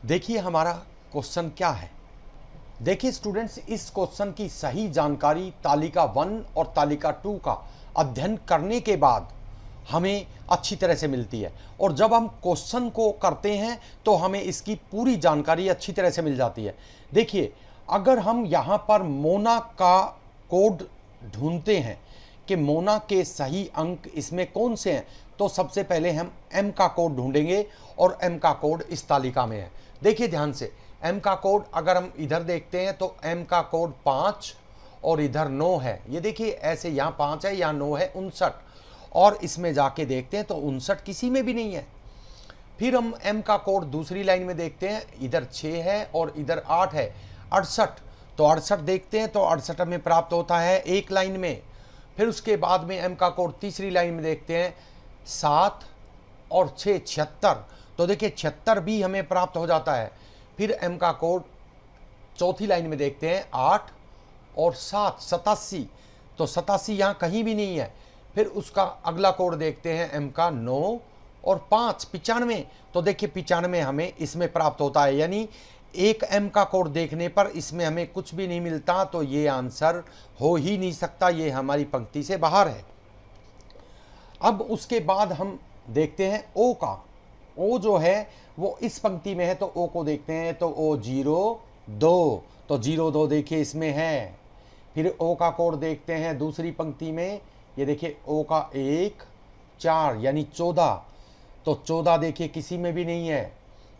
देखिए हमारा क्वेश्चन क्या है। देखिए स्टूडेंट्स, इस क्वेश्चन की सही जानकारी तालिका 1 और तालिका 2 का अध्ययन करने के बाद हमें अच्छी तरह से मिलती है, और जब हम क्वेश्चन को करते हैं तो हमें इसकी पूरी जानकारी अच्छी तरह से मिल जाती है। देखिए, अगर हम यहाँ पर मोना का कोड ढूंढते हैं कि मोना के सही अंक इसमें कौन से हैं, तो सबसे पहले हम एम का कोड ढूंढेंगे, और एम का कोड इस तालिका में है। देखिए ध्यान से, एम का कोड अगर हम इधर देखते हैं तो एम का कोड 5 और इधर 9 है। ये देखिए ऐसे, यहाँ 5 है, यहाँ 9 है, 59। और इसमें जाके देखते हैं तो 59 किसी में भी नहीं है। फिर हम एम का कोड दूसरी लाइन में देखते हैं, इधर 6 है और इधर 8 है, 68। तो 68 देखते हैं तो 68 हमें प्राप्त होता है एक लाइन में। फिर उसके बाद में एम का कोड तीसरी लाइन में देखते हैं, 7 और 6, 76। तो देखिए 76 भी हमें प्राप्त हो जाता है। फिर एम का कोड चौथी लाइन में देखते हैं, 8 और 7, 87। तो 87 यहाँ कहीं भी नहीं है। फिर उसका अगला कोड देखते हैं एम का 9 और 5, 95। तो देखिए 95 हमें इसमें प्राप्त होता है, यानी एक एम का कोड देखने पर इसमें हमें कुछ भी नहीं मिलता, तो ये आंसर हो ही नहीं सकता, ये हमारी पंक्ति से बाहर है। अब उसके बाद हम देखते हैं ओ का। ओ जो है वो इस पंक्ति में है, तो ओ को देखते हैं तो ओ 02, तो 02 देखिए इसमें है। फिर ओ का कोड देखते हैं दूसरी पंक्ति में, ये देखिए ओ का 1, 4 यानी 14, तो 14 देखिए किसी में भी नहीं है।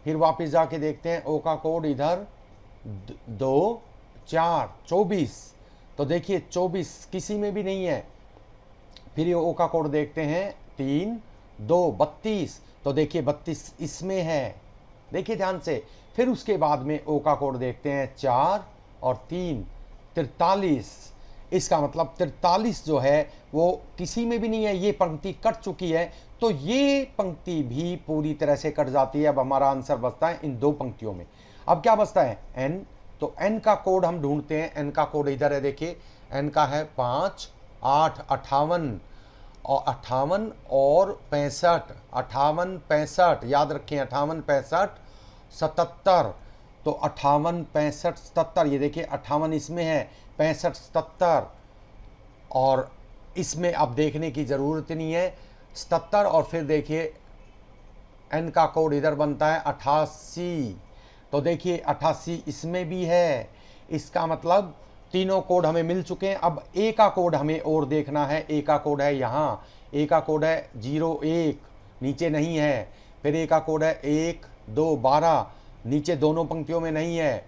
फिर वापस जाके देखते हैं ओ का कोड इधर 2, 4, 24, तो देखिए 24 किसी में भी नहीं है। फिर ये ओ का कोड देखते हैं 3, 2, 32, तो देखिए 32 इसमें है, देखिए ध्यान से। फिर उसके बाद में ओ का कोड देखते हैं 4 और 3, 43। इसका मतलब 43 जो है वो किसी में भी नहीं है, ये पंक्ति कट चुकी है, तो ये पंक्ति भी पूरी तरह से कट जाती है। अब हमारा आंसर बचता है इन दो पंक्तियों में। अब क्या बचता है, एन। तो एन का कोड हम ढूंढते हैं, एन का कोड इधर है, देखिए एन का है 5, 8, 58 और 58 और 65, 58, 65 याद रखें, 58, 65, 77। तो 58, 65, 77, ये देखिए 58 इसमें है, 65, 77, और इसमें अब देखने की ज़रूरत नहीं है, 77। और फिर देखिए एन का कोड इधर बनता है 88, तो देखिए 88 इसमें भी है। इसका मतलब तीनों कोड हमें मिल चुके हैं। अब ए का कोड हमें और देखना है। ए का कोड है यहाँ, ए का कोड है 01, नीचे नहीं है। फिर ए का कोड है 1, 2, 12, नीचे दोनों पंक्तियों में नहीं है।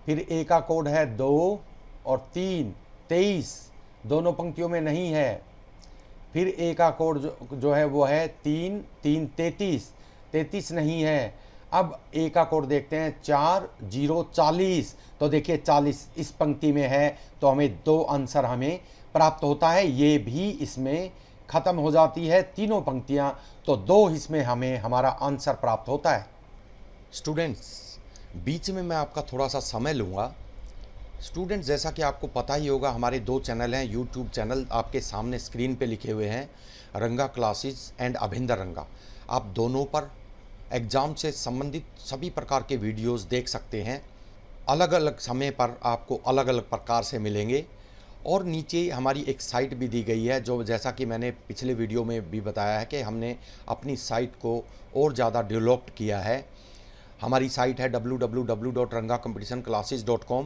फिर ए का कोड है 2 और 3, 23, दोनों पंक्तियों में नहीं है। फिर ए का कोड जो है वो है 3, 3, 33, 33 नहीं है। अब ए का कोड देखते हैं 4, 0, 40, तो देखिए 40 इस पंक्ति में है, तो हमें 2 आंसर हमें प्राप्त होता है। ये भी इसमें ख़त्म हो जाती है तीनों पंक्तियां, तो 2 इसमें हमें हमारा आंसर प्राप्त होता है। स्टूडेंट्स, बीच में मैं आपका थोड़ा सा समय लूँगा। स्टूडेंट्स, जैसा कि आपको पता ही होगा, हमारे 2 चैनल हैं। यूट्यूब चैनल आपके सामने स्क्रीन पे लिखे हुए हैं, रंगा क्लासेस एंड अभिंदर रंगा। आप दोनों पर एग्ज़ाम से संबंधित सभी प्रकार के वीडियोस देख सकते हैं। अलग अलग समय पर आपको अलग अलग प्रकार से मिलेंगे। और नीचे हमारी एक साइट भी दी गई है, जो जैसा कि मैंने पिछले वीडियो में भी बताया है कि हमने अपनी साइट को और ज़्यादा डेवलप किया है। हमारी साइट है www.rangacompetitionclasses.com।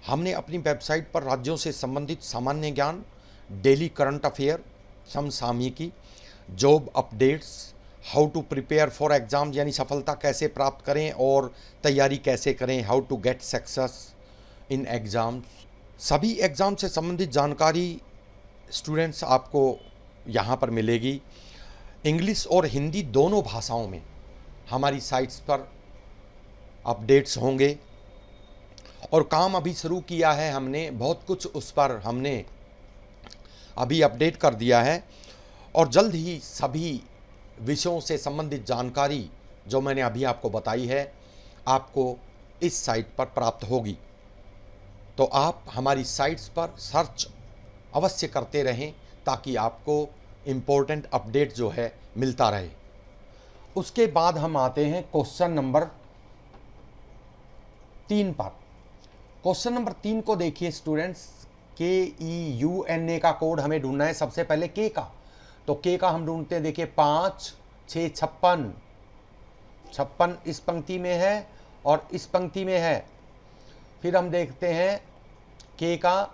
हमने अपनी वेबसाइट पर राज्यों से संबंधित सामान्य ज्ञान, डेली करंट अफेयर, समसामयिकी, job updates, how to prepare for exam यानी सफलता कैसे प्राप्त करें और तैयारी कैसे करें, how to get success in exams, सभी एग्ज़ाम से संबंधित जानकारी स्टूडेंट्स आपको यहाँ पर मिलेगी। इंग्लिश और हिंदी दोनों भाषाओं में हमारी साइट्स पर अपडेट्स होंगे। और काम अभी शुरू किया है हमने, बहुत कुछ उस पर हमने अभी अपडेट कर दिया है, और जल्द ही सभी विषयों से संबंधित जानकारी जो मैंने अभी आपको बताई है आपको इस साइट पर प्राप्त होगी। तो आप हमारी साइट्स पर सर्च अवश्य करते रहें ताकि आपको इम्पोर्टेंट अपडेट जो है मिलता रहे। उसके बाद हम आते हैं क्वेश्चन नंबर 3 पर। क्वेश्चन नंबर 3 को देखिए स्टूडेंट्स, KEUNA का कोड हमें ढूंढना है। सबसे पहले K का, तो K का हम ढूंढते हैं। देखिए 5 6 56, 56 इस पंक्ति में है और इस पंक्ति में है। फिर हम देखते हैं K का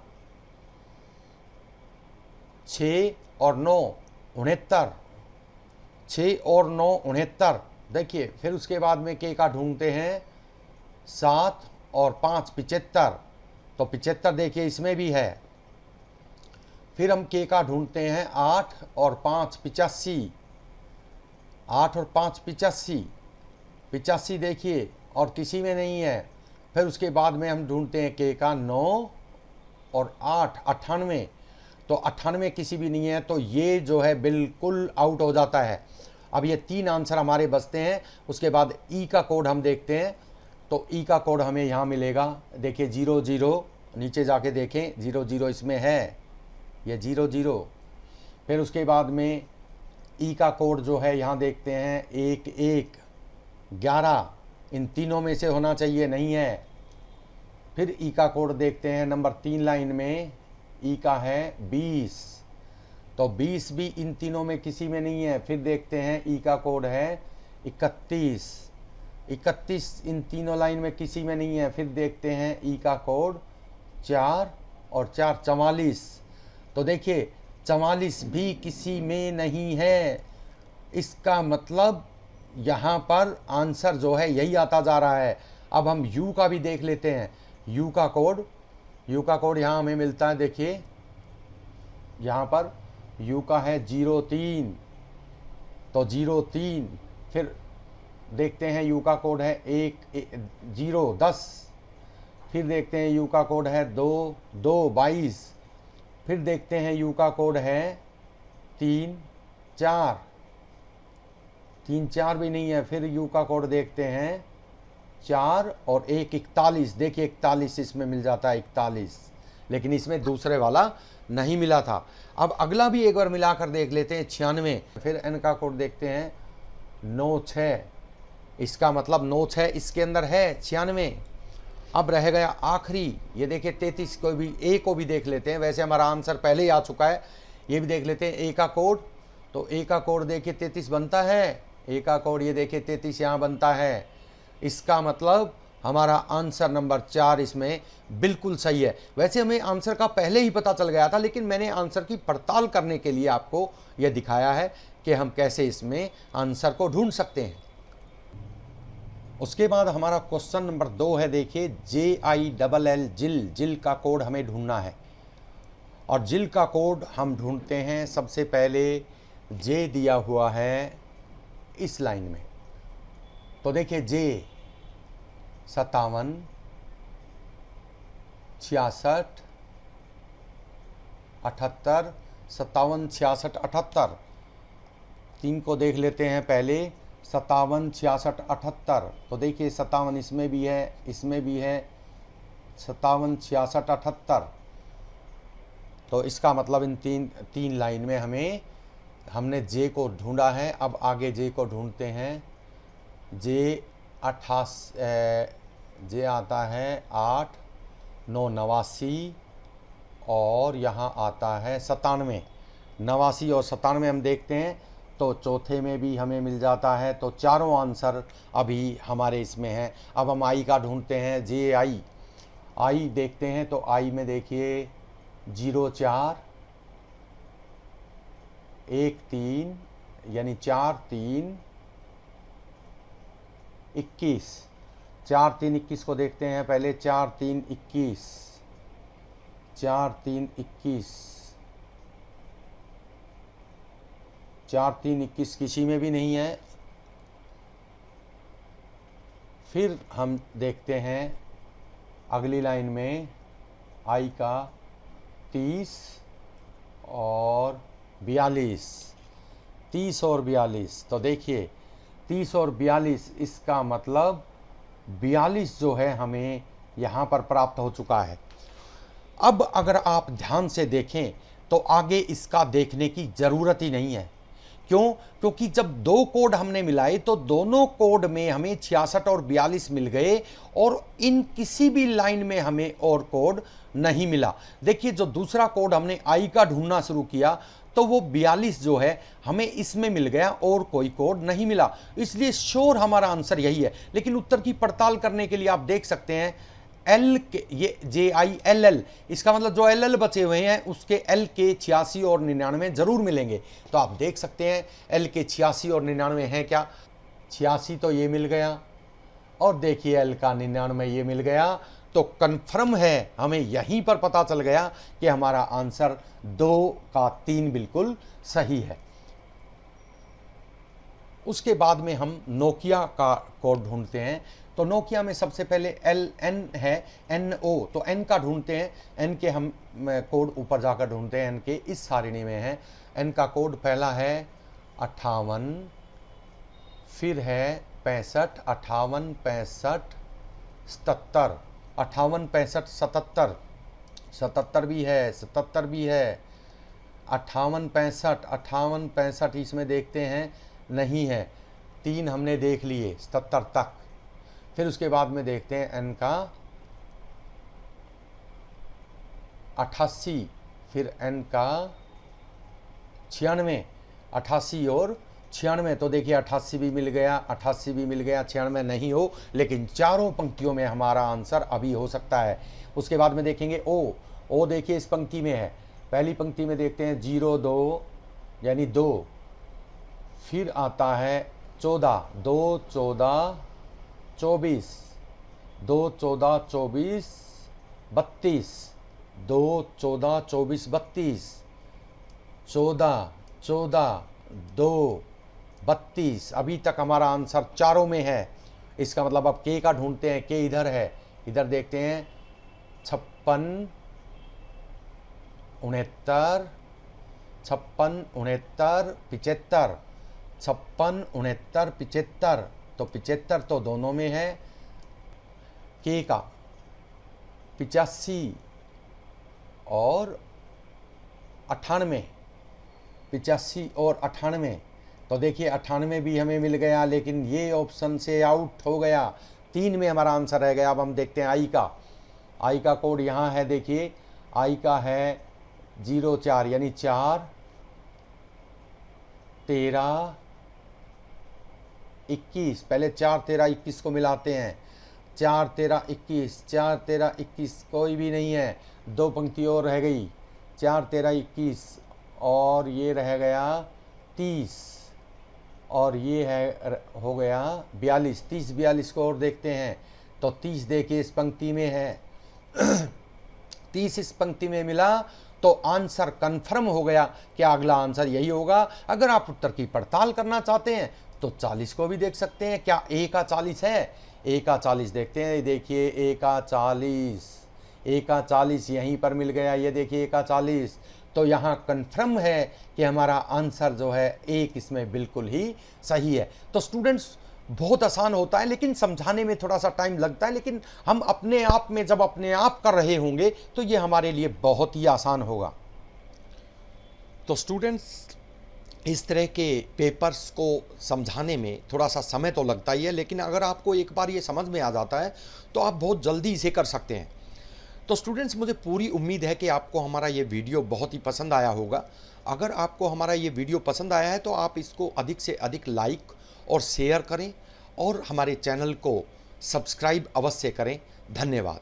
6 और 9 69, 6 और 9 69। देखिए फिर उसके बाद में K का ढूंढते हैं 7 और 5 75, तो 75 देखिए इसमें भी है। फिर हम K का ढूंढते हैं 8 और 5 85, 8 और 5 85, 85 देखिए और किसी में नहीं है। फिर उसके बाद में हम ढूंढते हैं K का 9 और 8 98, तो 98 किसी भी नहीं है, तो ये जो है बिल्कुल आउट हो जाता है। अब ये 3 आंसर हमारे बचते हैं। उसके बाद E का कोड हम देखते हैं, तो E का कोड हमें यहाँ मिलेगा। देखिए 00, नीचे जाके देखें 00 इसमें है, ये 00। फिर उसके बाद में E का कोड जो है यहाँ देखते हैं 1 1 11, इन तीनों में से होना चाहिए, नहीं है। फिर E का कोड देखते हैं नंबर 3 लाइन में, E का है 20, तो 20 भी इन तीनों में किसी में नहीं है। फिर देखते हैं E का कोड है 31, 31 इन तीनों लाइन में किसी में नहीं है। फिर देखते हैं E का कोड 4 और 4 44, तो देखिए 44 भी किसी में नहीं है। इसका मतलब यहाँ पर आंसर जो है यही आता जा रहा है। अब हम U का भी देख लेते हैं। U का कोड यहाँ हमें मिलता है। देखिए यहाँ पर U का है 03, तो 03। फिर देखते हैं U का कोड है 10। फिर देखते हैं U का कोड है 22। फिर देखते हैं U का कोड है 3 4 भी नहीं है। फिर U का कोड देखते हैं 4 और 1 41, देखिए 41 इसमें मिल जाता है 41, लेकिन इसमें दूसरे वाला नहीं मिला था। अब अगला भी एक बार मिलाकर देख लेते हैं 96। फिर N का कोड देखते हैं 96, इसका मतलब 96 इसके अंदर है 96। अब रह गया आखिरी, ये देखिए 33, को भी A को भी देख लेते हैं। वैसे हमारा आंसर पहले ही आ चुका है, ये भी देख लेते हैं A का कोड। तो A का कोड देखिए 33 बनता है, A का कोड ये देखिए 33 यहाँ बनता है। इसका मतलब हमारा आंसर नंबर 4 इसमें बिल्कुल सही है। वैसे हमें आंसर का पहले ही पता चल गया था, लेकिन मैंने आंसर की पड़ताल करने के लिए आपको यह दिखाया है कि हम कैसे इसमें आंसर को ढूंढ सकते हैं। उसके बाद हमारा क्वेश्चन नंबर 2 है। देखिए JILL जिल का कोड हमें ढूंढना है, और जिल का कोड हम ढूंढते हैं। सबसे पहले J दिया हुआ है इस लाइन में, तो देखिए J 57 66 78, 57 66 78। 3 को देख लेते हैं पहले, 57 66 78, तो देखिए 57 इसमें भी है, इसमें भी है, 57 66 78। तो इसका मतलब इन तीन लाइन में हमने J को ढूंढा है। अब आगे J को ढूंढते हैं। J आता है 8 9 89, और यहाँ आता है 97। 89 और 97 हम देखते हैं, तो चौथे में भी हमें मिल जाता है। तो चारों आंसर अभी हमारे इसमें हैं। अब हम I का ढूंढते हैं। I देखते हैं, तो I में देखिए 04 13, यानी 4 3 21, 4 3 21 को देखते हैं पहले। 4 3 21, 4 3 21, 4 3 21 किसी में भी नहीं है। फिर हम देखते हैं अगली लाइन में I का 30 और 42, 30 और 42, तो देखिए 30 और 42, इसका मतलब 42 जो है हमें यहाँ पर प्राप्त हो चुका है। अब अगर आप ध्यान से देखें तो आगे इसका देखने की ज़रूरत ही नहीं है, क्यों? क्योंकि जब दो कोड हमने मिलाए तो दोनों कोड में हमें 66 और 42 मिल गए और इन किसी भी लाइन में हमें और कोड नहीं मिला। देखिए जो दूसरा कोड हमने आई का ढूंढना शुरू किया तो वो 42 जो है हमें इसमें मिल गया और कोई कोड नहीं मिला, इसलिए श्योर हमारा आंसर यही है। लेकिन उत्तर की पड़ताल करने के लिए आप देख सकते हैं एल के, ये JILL, इसका मतलब जो LL बचे हुए हैं उसके L के 86 और 99 जरूर मिलेंगे। तो आप देख सकते हैं L के 86 और 99 हैं क्या? 86 तो ये मिल गया और देखिए L का 99 ये मिल गया। तो कन्फर्म है, हमें यहीं पर पता चल गया कि हमारा आंसर 2 का 3 बिल्कुल सही है। उसके बाद में हम नोकिया का कोड ढूंढते हैं। तो नोकिया में सबसे पहले LN है, NO, तो N का ढूंढते हैं। N के हम कोड ऊपर जाकर ढूंढते हैं, N के इस सारणी में है। N का कोड पहला है 58, फिर है 65, 58, 65, 77, 58, 65, 77, 77 भी है, 77 भी है, 58, 65, 58, 65 इसमें देखते हैं नहीं है, 3 हमने देख लिए 77 तक। फिर उसके बाद में देखते हैं N का 88, फिर N का 96, 88 और 96, तो देखिए 88 भी मिल गया, 88 भी मिल गया, 96 नहीं हो, लेकिन चारों पंक्तियों में हमारा आंसर अभी हो सकता है। उसके बाद में देखेंगे O देखिए इस पंक्ति में है, पहली पंक्ति में देखते हैं 0, 2 यानी 2, फिर आता है 14, 2, 14, 24, 2, 14, 24, 32, 2, 14, 24, 32, 14, 14, 2, 32, अभी तक हमारा आंसर चारों में है। इसका मतलब अब K का ढूंढते हैं, K इधर है, इधर देखते हैं 56, 69, 56, 69, 75, 56, 69, 75, तो 75 तो दोनों में है। K का 85 और 98, 85 और 98, तो देखिए 98 भी हमें मिल गया, लेकिन ये ऑप्शन से आउट हो गया, 3 में हमारा आंसर रह गया। अब हम देखते हैं आई का कोड यहाँ है, देखिए आई का है 04 यानी 4, 13, 21, पहले 4, 13, 21 को मिलाते हैं, 4, 13, 21, 4, 13, 21 कोई भी नहीं है, 2 पंक्ति और रह गई, 4, 13, 21 और ये रह गया 30 और ये है हो गया 42, 30, 42 को और देखते हैं तो 30 देखिए इस पंक्ति में है 30 इस पंक्ति में मिला, तो आंसर कंफर्म हो गया कि अगला आंसर यही होगा। अगर आप उत्तर की पड़ताल करना चाहते हैं तो 40 को भी देख सकते हैं, क्या A का 40 है? A का 40 देखते हैं, देखिए A का 40 यहीं पर मिल गया, ये देखिए A का 40, तो यहाँ कंफर्म है कि हमारा आंसर जो है एक इसमें बिल्कुल ही सही है। तो स्टूडेंट्स बहुत आसान होता है, लेकिन समझाने में थोड़ा सा टाइम लगता है, लेकिन हम अपने आप में जब अपने आप कर रहे होंगे तो ये हमारे लिए बहुत ही आसान होगा। तो स्टूडेंट्स इस तरह के पेपर्स को समझाने में थोड़ा सा समय तो लगता ही है, लेकिन अगर आपको एक बार ये समझ में आ जाता है तो आप बहुत जल्दी इसे कर सकते हैं। तो स्टूडेंट्स मुझे पूरी उम्मीद है कि आपको हमारा ये वीडियो बहुत ही पसंद आया होगा। अगर आपको हमारा ये वीडियो पसंद आया है तो आप इसको अधिक से अधिक लाइक और शेयर करें और हमारे चैनल को सब्सक्राइब अवश्य करें। धन्यवाद।